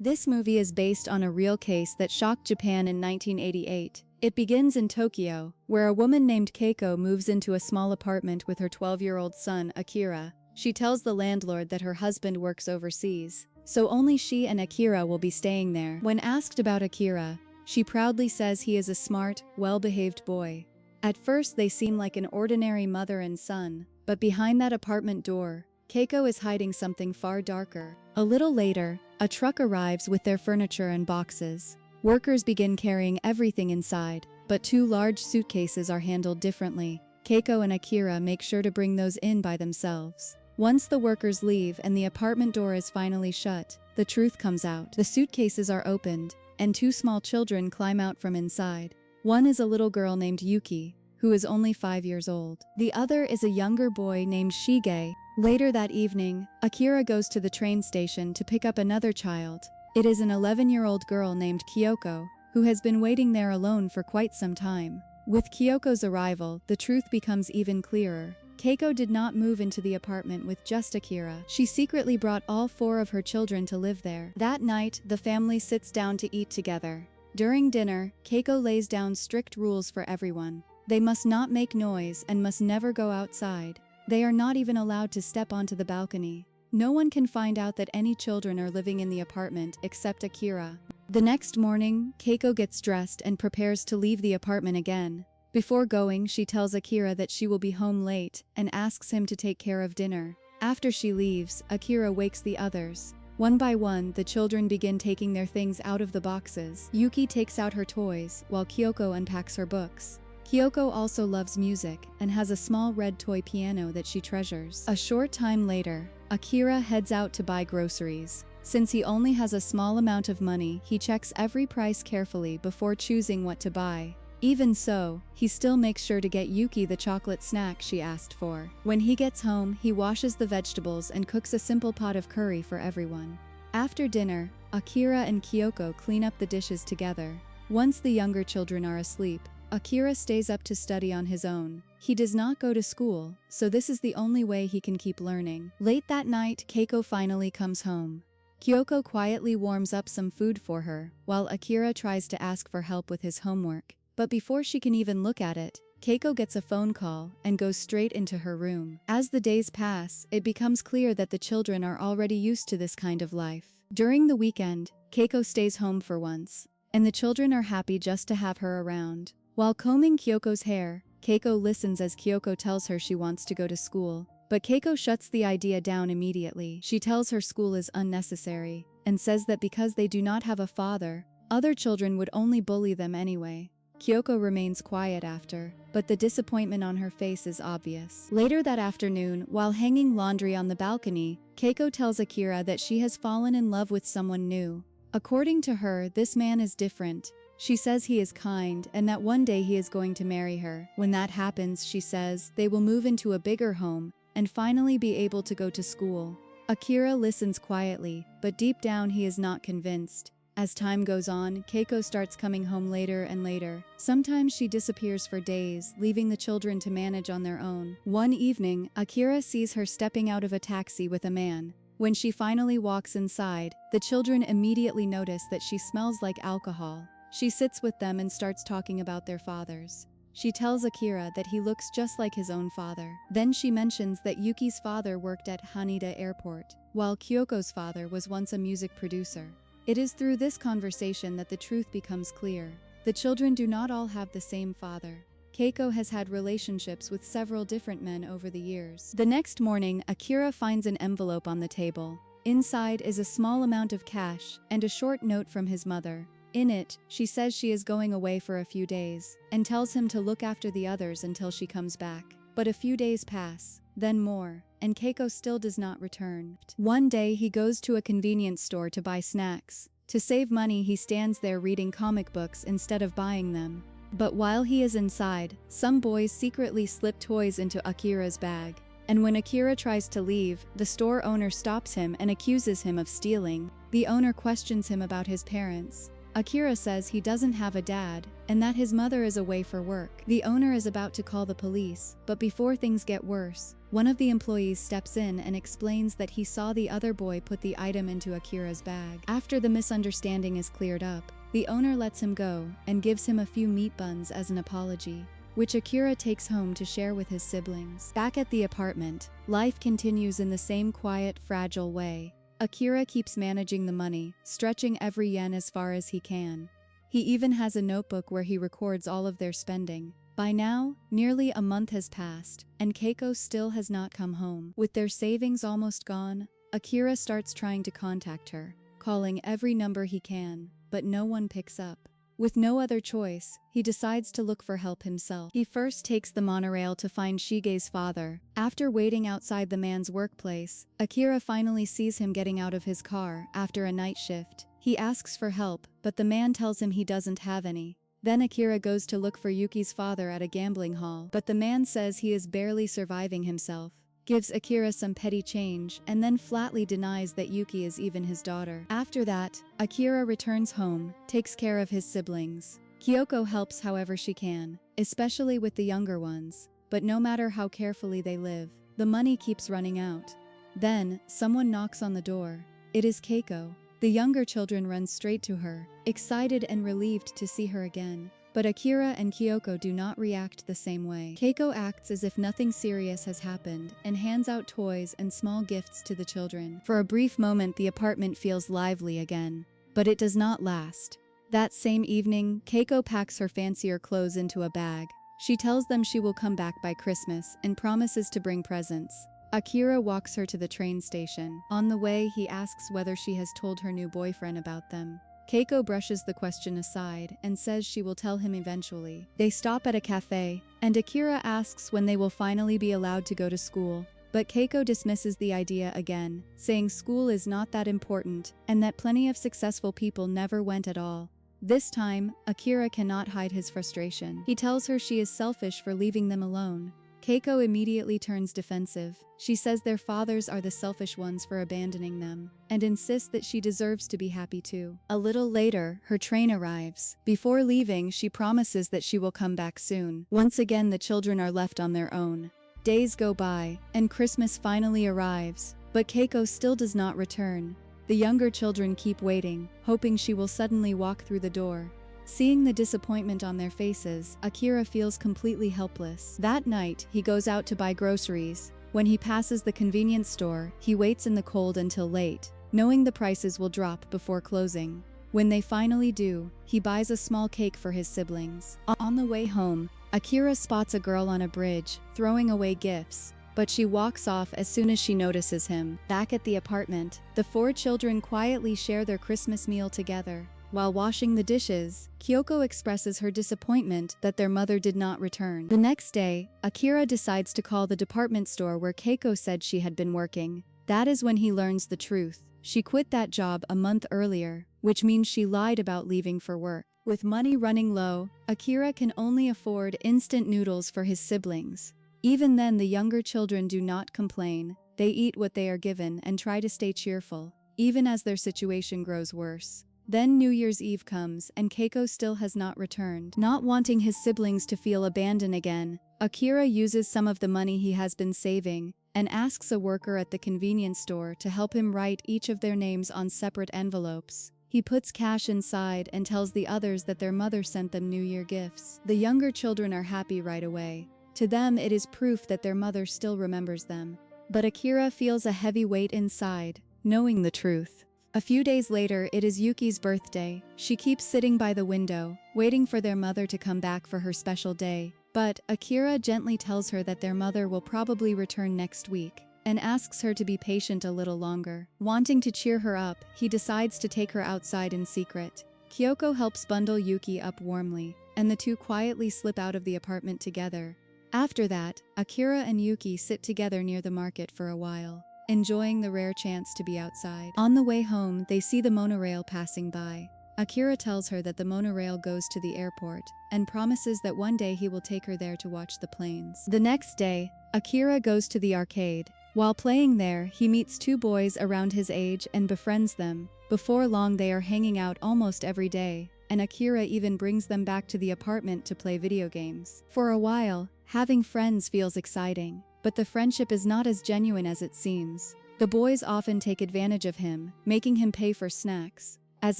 This movie is based on a real case that shocked Japan in 1988. It begins in Tokyo, where a woman named Keiko moves into a small apartment with her 12-year-old son, Akira. She tells the landlord that her husband works overseas, so only she and Akira will be staying there. When asked about Akira, she proudly says he is a smart, well-behaved boy. At first they seem like an ordinary mother and son, but behind that apartment door, Keiko is hiding something far darker. A little later, a truck arrives with their furniture and boxes. Workers begin carrying everything inside, but two large suitcases are handled differently. Keiko and Akira make sure to bring those in by themselves. Once the workers leave and the apartment door is finally shut, the truth comes out. The suitcases are opened, and two small children climb out from inside. One is a little girl named Yuki, who is only 5 years old. The other is a younger boy named Shige. Later that evening, Akira goes to the train station to pick up another child. It is an 11-year-old girl named Kyoko, who has been waiting there alone for quite some time. With Kyoko's arrival, the truth becomes even clearer. Keiko did not move into the apartment with just Akira. She secretly brought all 4 of her children to live there. That night, the family sits down to eat together. During dinner, Keiko lays down strict rules for everyone. They must not make noise and must never go outside. They are not even allowed to step onto the balcony. No one can find out that any children are living in the apartment except Akira. The next morning, Keiko gets dressed and prepares to leave the apartment again. Before going, she tells Akira that she will be home late and asks him to take care of dinner. After she leaves, Akira wakes the others. One by one, the children begin taking their things out of the boxes. Yuki takes out her toys, while Kyoko unpacks her books. Kyoko also loves music and has a small red toy piano that she treasures. A short time later, Akira heads out to buy groceries. Since he only has a small amount of money, he checks every price carefully before choosing what to buy. Even so, he still makes sure to get Yuki the chocolate snack she asked for. When he gets home, he washes the vegetables and cooks a simple pot of curry for everyone. After dinner, Akira and Kyoko clean up the dishes together. Once the younger children are asleep, Akira stays up to study on his own. He does not go to school, so this is the only way he can keep learning. Late that night, Keiko finally comes home. Kyoko quietly warms up some food for her, while Akira tries to ask for help with his homework. But before she can even look at it, Keiko gets a phone call and goes straight into her room. As the days pass, it becomes clear that the children are already used to this kind of life. During the weekend, Keiko stays home for once, and the children are happy just to have her around. While combing Kyoko's hair, Keiko listens as Kyoko tells her she wants to go to school. But Keiko shuts the idea down immediately. She tells her school is unnecessary, and says that because they do not have a father, other children would only bully them anyway. Kyoko remains quiet after, but the disappointment on her face is obvious. Later that afternoon, while hanging laundry on the balcony, Keiko tells Akira that she has fallen in love with someone new. According to her, this man is different. She says he is kind and that one day he is going to marry her. When that happens, she says, they will move into a bigger home and finally be able to go to school. Akira listens quietly, but deep down he is not convinced. As time goes on, Keiko starts coming home later and later. Sometimes she disappears for days, leaving the children to manage on their own. One evening, Akira sees her stepping out of a taxi with a man. When she finally walks inside, the children immediately notice that she smells like alcohol. She sits with them and starts talking about their fathers. She tells Akira that he looks just like his own father. Then she mentions that Yuki's father worked at Haneda Airport, while Kyoko's father was once a music producer. It is through this conversation that the truth becomes clear. The children do not all have the same father. Keiko has had relationships with several different men over the years. The next morning, Akira finds an envelope on the table. Inside is a small amount of cash and a short note from his mother. In it, she says she is going away for a few days, and tells him to look after the others until she comes back. But a few days pass, then more, and Keiko still does not return. One day he goes to a convenience store to buy snacks. To save money, he stands there reading comic books instead of buying them. But while he is inside, some boys secretly slip toys into Akira's bag. And when Akira tries to leave, the store owner stops him and accuses him of stealing. The owner questions him about his parents. Akira says he doesn't have a dad, and that his mother is away for work. The owner is about to call the police, but before things get worse, One of the employees steps in and explains that he saw the other boy put the item into Akira's bag. After the misunderstanding is cleared up, the owner lets him go and gives him a few meat buns as an apology, which Akira takes home to share with his siblings. Back at the apartment, life continues in the same quiet, fragile way. Akira keeps managing the money, stretching every yen as far as he can. He even has a notebook where he records all of their spending. By now, nearly a month has passed, and Keiko still has not come home. With their savings almost gone, Akira starts trying to contact her, calling every number he can, but no one picks up. With no other choice, he decides to look for help himself. He first takes the monorail to find Shige's father. After waiting outside the man's workplace, Akira finally sees him getting out of his car after a night shift. He asks for help, but the man tells him he doesn't have any. Then Akira goes to look for Yuki's father at a gambling hall, but the man says he is barely surviving himself, gives Akira some petty change, and then flatly denies that Yuki is even his daughter. After that, Akira returns home, takes care of his siblings. Kyoko helps however she can, especially with the younger ones, but no matter how carefully they live, the money keeps running out. Then, someone knocks on the door. It is Keiko. The younger children run straight to her, excited and relieved to see her again. But Akira and Kyoko do not react the same way. Keiko acts as if nothing serious has happened and hands out toys and small gifts to the children. For a brief moment, the apartment feels lively again, but it does not last. That same evening, Keiko packs her fancier clothes into a bag. She tells them she will come back by Christmas and promises to bring presents. Akira walks her to the train station. On the way, he asks whether she has told her new boyfriend about them. Keiko brushes the question aside and says she will tell him eventually. They stop at a cafe, and Akira asks when they will finally be allowed to go to school. But Keiko dismisses the idea again, saying school is not that important and that plenty of successful people never went at all. This time, Akira cannot hide his frustration. He tells her she is selfish for leaving them alone. Keiko immediately turns defensive. She says their fathers are the selfish ones for abandoning them, and insists that she deserves to be happy too. A little later, her train arrives. Before leaving, she promises that she will come back soon. Once again, the children are left on their own. Days go by, and Christmas finally arrives, but Keiko still does not return. The younger children keep waiting, hoping she will suddenly walk through the door. Seeing the disappointment on their faces, Akira feels completely helpless. That night, he goes out to buy groceries. When he passes the convenience store, he waits in the cold until late, knowing the prices will drop before closing. When they finally do, he buys a small cake for his siblings. On the way home, Akira spots a girl on a bridge, throwing away gifts, but she walks off as soon as she notices him. Back at the apartment, the four children quietly share their Christmas meal together. While washing the dishes, Kyoko expresses her disappointment that their mother did not return. The next day, Akira decides to call the department store where Keiko said she had been working. That is when he learns the truth. She quit that job a month earlier, which means she lied about leaving for work. With money running low, Akira can only afford instant noodles for his siblings. Even then, the younger children do not complain. They eat what they are given and try to stay cheerful, even as their situation grows worse. Then New Year's Eve comes, and Keiko still has not returned. Not wanting his siblings to feel abandoned again, Akira uses some of the money he has been saving and asks a worker at the convenience store to help him write each of their names on separate envelopes. He puts cash inside and tells the others that their mother sent them New Year gifts. The younger children are happy right away. To them, it is proof that their mother still remembers them. But Akira feels a heavy weight inside, knowing the truth. A few days later, it is Yuki's birthday. She keeps sitting by the window, waiting for their mother to come back for her special day. But Akira gently tells her that their mother will probably return next week, and asks her to be patient a little longer. Wanting to cheer her up, he decides to take her outside in secret. Kyoko helps bundle Yuki up warmly, and the two quietly slip out of the apartment together. After that, Akira and Yuki sit together near the market for a while, enjoying the rare chance to be outside. On the way home, they see the monorail passing by. Akira tells her that the monorail goes to the airport, and promises that one day he will take her there to watch the planes. The next day, Akira goes to the arcade. While playing there, he meets two boys around his age and befriends them. Before long, they are hanging out almost every day, and Akira even brings them back to the apartment to play video games. For a while, having friends feels exciting. but the friendship is not as genuine as it seems. The boys often take advantage of him, making him pay for snacks. As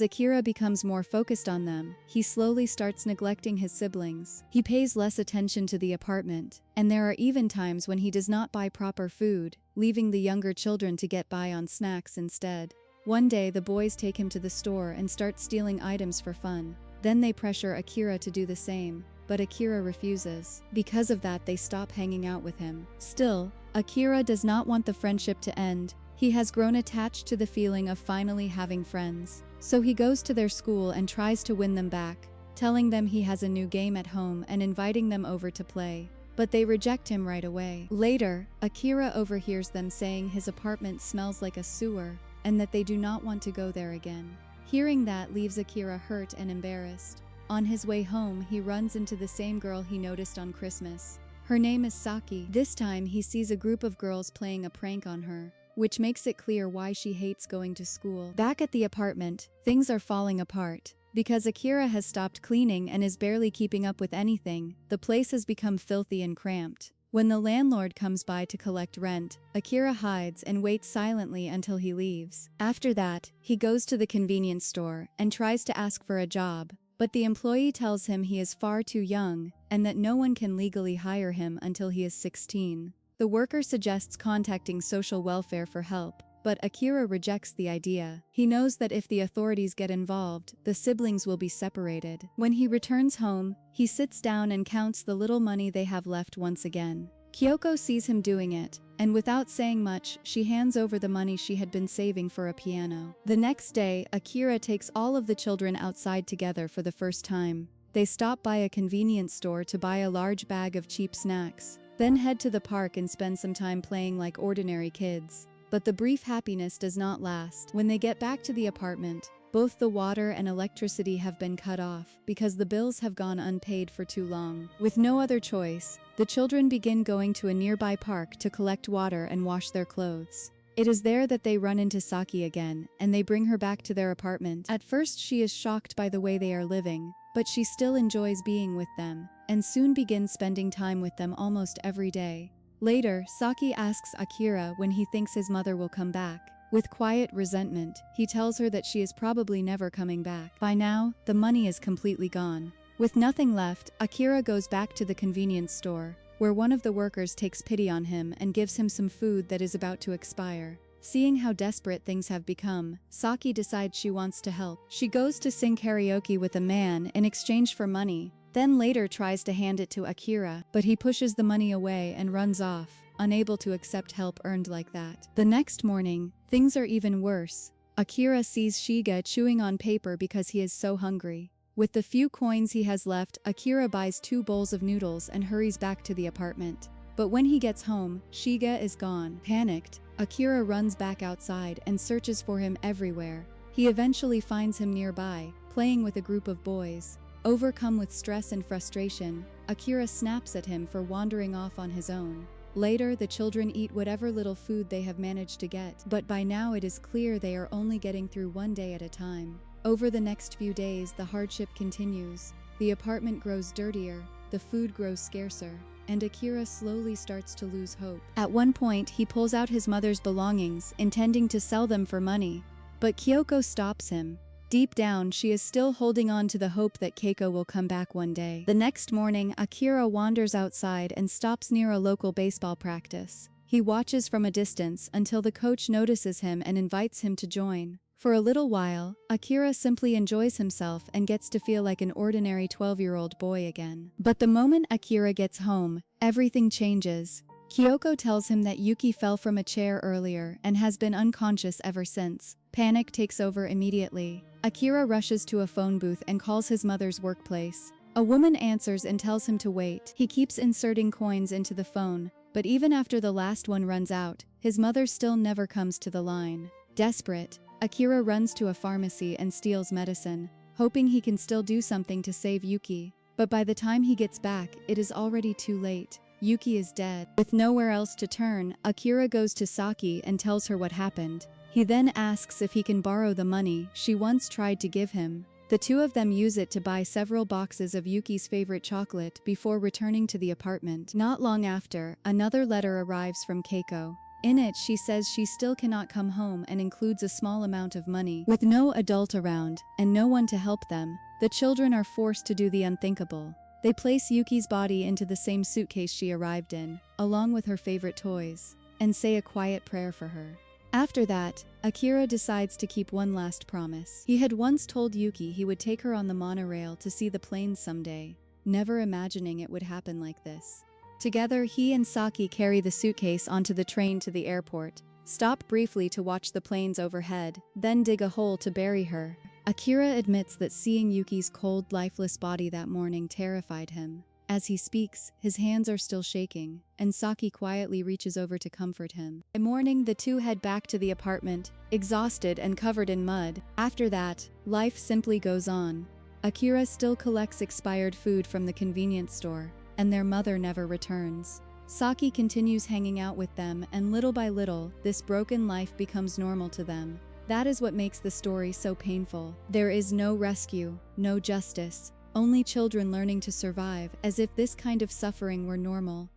Akira becomes more focused on them, he slowly starts neglecting his siblings. He pays less attention to the apartment, and there are even times when he does not buy proper food, leaving the younger children to get by on snacks instead. One day the boys take him to the store and start stealing items for fun. Then they pressure Akira to do the same, but Akira refuses. Because of that, they stop hanging out with him. Still, Akira does not want the friendship to end. He has grown attached to the feeling of finally having friends. So he goes to their school and tries to win them back, telling them he has a new game at home and inviting them over to play. But they reject him right away. Later, Akira overhears them saying his apartment smells like a sewer, and that they do not want to go there again. Hearing that leaves Akira hurt and embarrassed. On his way home, he runs into the same girl he noticed on Christmas. Her name is Saki. This time he sees a group of girls playing a prank on her, which makes it clear why she hates going to school. Back at the apartment, things are falling apart. Because Akira has stopped cleaning and is barely keeping up with anything, the place has become filthy and cramped. When the landlord comes by to collect rent, Akira hides and waits silently until he leaves. After that, he goes to the convenience store and tries to ask for a job, but the employee tells him he is far too young and that no one can legally hire him until he is 16. The worker suggests contacting social welfare for help, but Akira rejects the idea. He knows that if the authorities get involved, the siblings will be separated. When he returns home, he sits down and counts the little money they have left once again. Kyoko sees him doing it, and without saying much, she hands over the money she had been saving for a piano. The next day, Akira takes all of the children outside together for the first time. They stop by a convenience store to buy a large bag of cheap snacks, then head to the park and spend some time playing like ordinary kids. But the brief happiness does not last. When they get back to the apartment, both the water and electricity have been cut off because the bills have gone unpaid for too long. With no other choice, the children begin going to a nearby park to collect water and wash their clothes. It is there that they run into Saki again, and they bring her back to their apartment. At first she is shocked by the way they are living, but she still enjoys being with them, and soon begins spending time with them almost every day. Later, Saki asks Akira when he thinks his mother will come back. With quiet resentment, he tells her that she is probably never coming back. By now, the money is completely gone. With nothing left, Akira goes back to the convenience store, where one of the workers takes pity on him and gives him some food that is about to expire. Seeing how desperate things have become, Saki decides she wants to help. She goes to sing karaoke with a man in exchange for money, then later tries to hand it to Akira, but he pushes the money away and runs off, unable to accept help earned like that. The next morning, things are even worse. Akira sees Shiga chewing on paper because he is so hungry. With the few coins he has left, Akira buys 2 bowls of noodles and hurries back to the apartment. But when he gets home, Shiga is gone. Panicked, Akira runs back outside and searches for him everywhere. He eventually finds him nearby, playing with a group of boys. Overcome with stress and frustration, Akira snaps at him for wandering off on his own. Later, the children eat whatever little food they have managed to get, but by now it is clear they are only getting through one day at a time. Over the next few days, the hardship continues. The apartment grows dirtier, the food grows scarcer, and Akira slowly starts to lose hope. At one point, he pulls out his mother's belongings, intending to sell them for money, but Kyoko stops him. Deep down, she is still holding on to the hope that Keiko will come back one day. The next morning, Akira wanders outside and stops near a local baseball practice. He watches from a distance until the coach notices him and invites him to join. For a little while, Akira simply enjoys himself and gets to feel like an ordinary 12-year-old boy again. But the moment Akira gets home, everything changes. Kyoko tells him that Yuki fell from a chair earlier and has been unconscious ever since. Panic takes over immediately. Akira rushes to a phone booth and calls his mother's workplace. A woman answers and tells him to wait. He keeps inserting coins into the phone, but even after the last one runs out, his mother still never comes to the line. Desperate, Akira runs to a pharmacy and steals medicine, hoping he can still do something to save Yuki. But by the time he gets back, it is already too late. Yuki is dead. With nowhere else to turn, Akira goes to Saki and tells her what happened. He then asks if he can borrow the money she once tried to give him. The two of them use it to buy several boxes of Yuki's favorite chocolate before returning to the apartment. Not long after, another letter arrives from Keiko. In it, she says she still cannot come home and includes a small amount of money. With no adult around and no one to help them, the children are forced to do the unthinkable. They place Yuki's body into the same suitcase she arrived in, along with her favorite toys, and say a quiet prayer for her. After that, Akira decides to keep one last promise. He had once told Yuki he would take her on the monorail to see the planes someday, never imagining it would happen like this. Together, he and Saki carry the suitcase onto the train to the airport, stop briefly to watch the planes overhead, then dig a hole to bury her. Akira admits that seeing Yuki's cold, lifeless body that morning terrified him. As he speaks, his hands are still shaking, and Saki quietly reaches over to comfort him. By morning, the two head back to the apartment, exhausted and covered in mud. After that, life simply goes on. Akira still collects expired food from the convenience store, and their mother never returns. Saki continues hanging out with them, and little by little, this broken life becomes normal to them. That is what makes the story so painful. There is no rescue, no justice, only children learning to survive, as if this kind of suffering were normal.